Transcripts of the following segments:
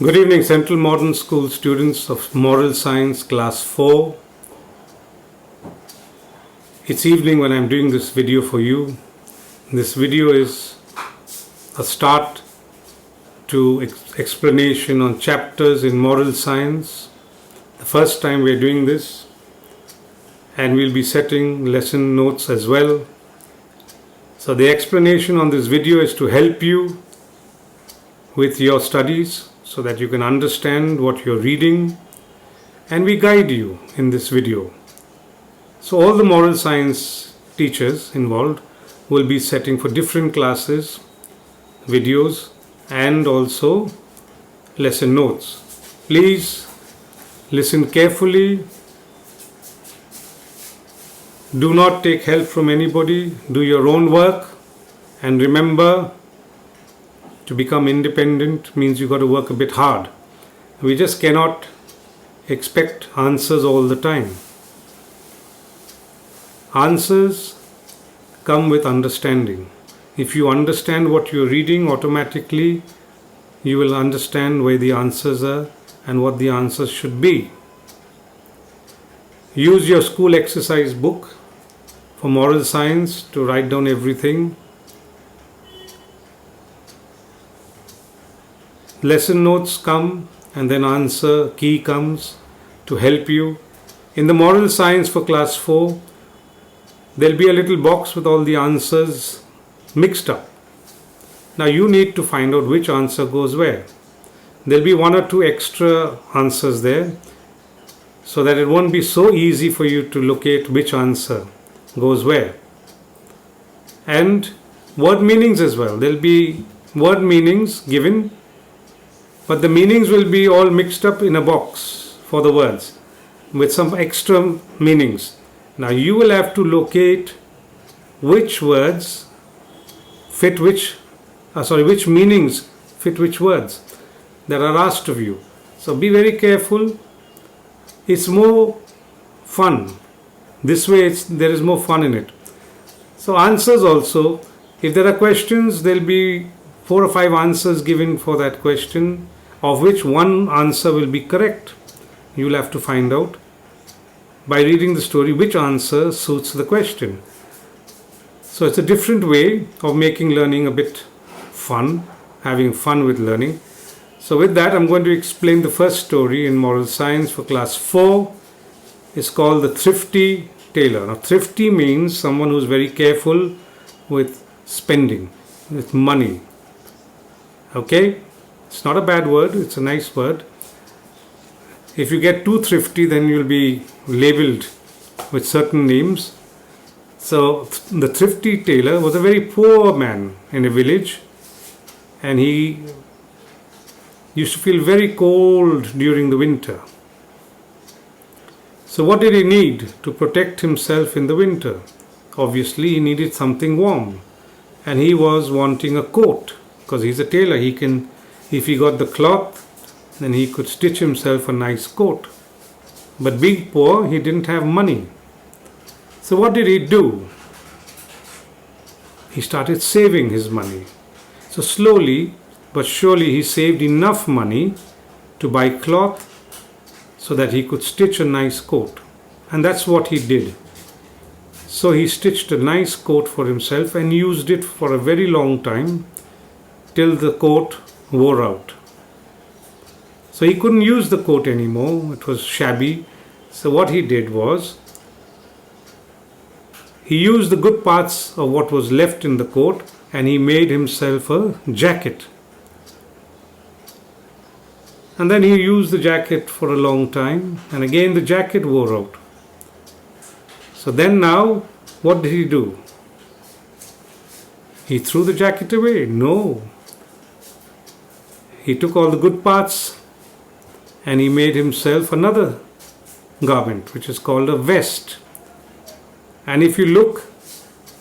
Good evening, Central Modern School students of Moral Science Class 4. It's evening when I'm doing this video for you. This video is a start to explanation on chapters in moral science. The first time we're doing this, and we'll be setting lesson notes as well. So the explanation on this video is to help you with your studies, so that you can understand what you're reading, and we guide you in this video. So all the moral science teachers involved will be setting for different classes videos and also lesson notes. Please listen carefully. Do not take help from anybody. Do your own work, and remember, to become independent means you got to work a bit hard. We just cannot expect answers all the time. Answers come with understanding. If you understand what you're reading, automatically you will understand where the answers are and what the answers should be. Use your school exercise book for moral science to write down everything. Lesson notes come, and then answer key comes to help you. In the moral science for class 4, there'll be a little box with all the answers mixed up. Now you need to find out which answer goes where. There'll be one or two extra answers there, so that it won't be so easy for you to locate which answer goes where. And word meanings as well. There'll be word meanings given, but the meanings will be all mixed up in a box for the words with some extra meanings. Now you will have to locate which words fit which meanings fit which words that are asked of you. So be very careful. It's more fun. This way there is more fun in it. So answers also, if there are questions, there'll be 4 or 5 answers given for that question, of which one answer will be correct. You'll have to find out by reading the story which answer suits the question. So it's a different way of making learning a bit fun, having fun with learning. So with that, I'm going to explain the first story in moral science for class 4. It's called The Thrifty Tailor. Now, thrifty means someone who's very careful with spending, with money. Okay? It's not a bad word, it's a nice word. If you get too thrifty, then you'll be labeled with certain names. So the thrifty tailor was a very poor man in a village, and he used to feel very cold during the winter. So what did he need to protect himself in the winter? Obviously he needed something warm, and he was wanting a coat, because he's a tailor. If he got the cloth, then he could stitch himself a nice coat. But being poor, he didn't have money. So what did he do? He started saving his money. So slowly but surely he saved enough money to buy cloth so that he could stitch a nice coat. And that's what he did. So he stitched a nice coat for himself and used it for a very long time, till the coat wore out. So he couldn't use the coat anymore. It was shabby. So what he did was, he used the good parts of what was left in the coat, and he made himself a jacket. And then he used the jacket for a long time, and again the jacket wore out. So then now, what did he do? He threw the jacket away? No. He took all the good parts and he made himself another garment, which is called a vest. And if you look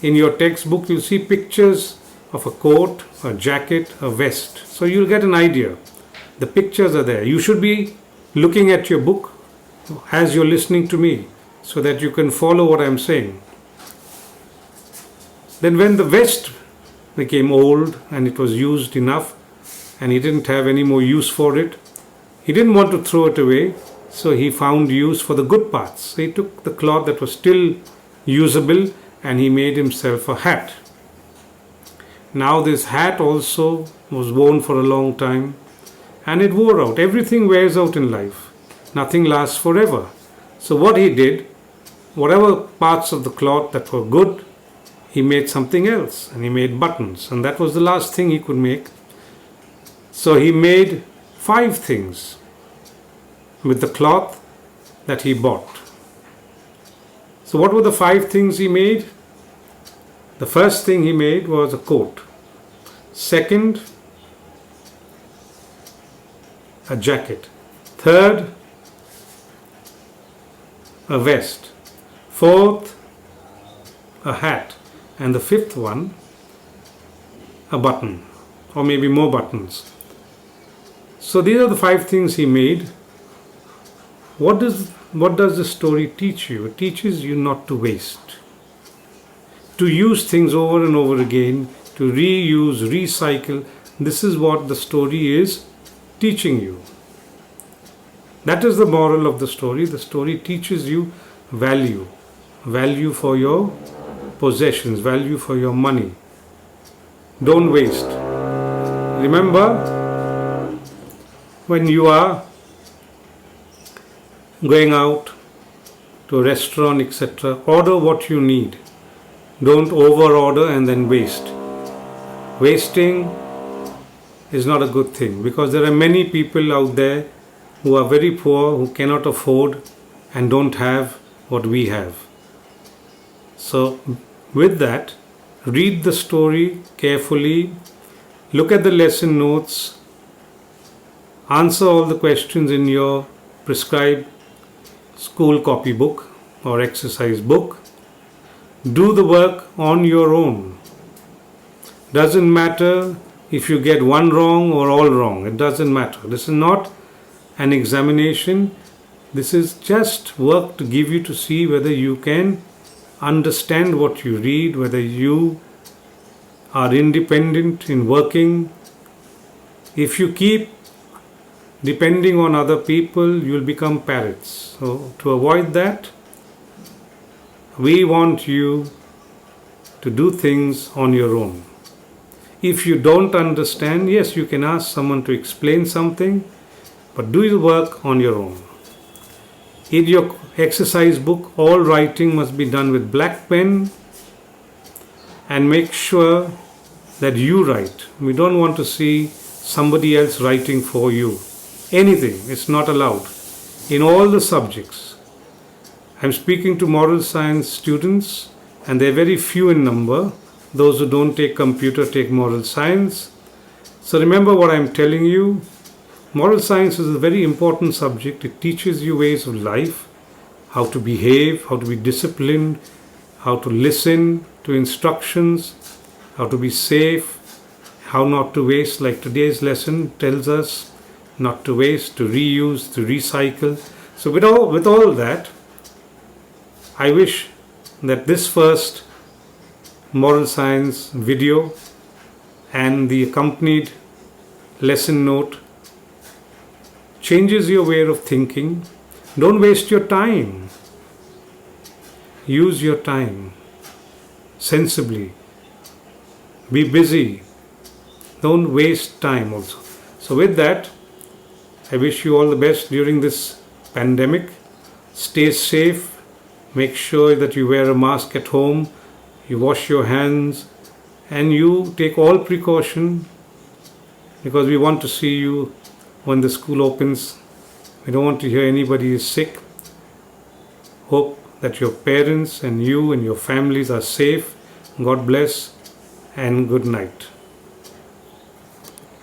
in your textbook, you'll see pictures of a coat, a jacket, a vest. So you'll get an idea. The pictures are there. You should be looking at your book as you're listening to me, so that you can follow what I'm saying. Then when the vest became old and it was used enough, and he didn't have any more use for it, He didn't want to throw it away, so he found use for the good parts. So he took the cloth that was still usable and he made himself a hat. Now this hat also was worn for a long time and it wore out. Everything wears out in life. Nothing lasts forever. So what he did, whatever parts of the cloth that were good, he made something else, and he made buttons, and that was the last thing he could make. So he made 5 things with the cloth that he bought. So what were the 5 things he made? The first thing he made was a coat. Second, a jacket. Third, a vest. Fourth, a hat. And the 5th one, a button, or maybe more buttons. So these are the 5 things he made. What does the story teach you? It teaches you not to waste, to use things over and over again, to reuse, recycle. This is what the story is teaching you. That is the moral of the story. The story teaches you value for your possessions, value for your money. Don't waste. Remember, when you are going out to a restaurant, etc., order what you need. Don't over order and then waste. Wasting is not a good thing, because there are many people out there who are very poor, who cannot afford and don't have what we have. So with that, read the story carefully, look at the lesson notes, answer all the questions in your prescribed school copybook or exercise book. Do the work on your own. Doesn't matter if you get one wrong or all wrong. It doesn't matter. This is not an examination. This is just work to give you to see whether you can understand what you read, whether you are independent in working. If you keep depending on other people, you will become parrots. So to avoid that, we want you to do things on your own. If you don't understand, yes, you can ask someone to explain something, but do the work on your own. In your exercise book, all writing must be done with black pen, and make sure that you write. We don't want to see somebody else writing for you. Anything, it's not allowed in all the subjects. I'm speaking to moral science students, and they're very few in number. Those who don't take computer take moral science. So remember what I'm telling you. Moral science is a very important subject. It teaches you ways of life, how to behave, how to be disciplined, how to listen to instructions, how to be safe, how not to waste, like today's lesson tells us, not to waste, to reuse, to recycle. So with all that, I wish that this first moral science video and the accompanied lesson note changes your way of thinking. Don't waste your time. Use your time sensibly. Be busy. Don't waste time also. So with that, I wish you all the best during this pandemic. Stay safe. Make sure that you wear a mask at home. You wash your hands and you take all precaution, because we want to see you when the school opens. We don't want to hear anybody is sick. Hope that your parents and you and your families are safe. God bless and good night.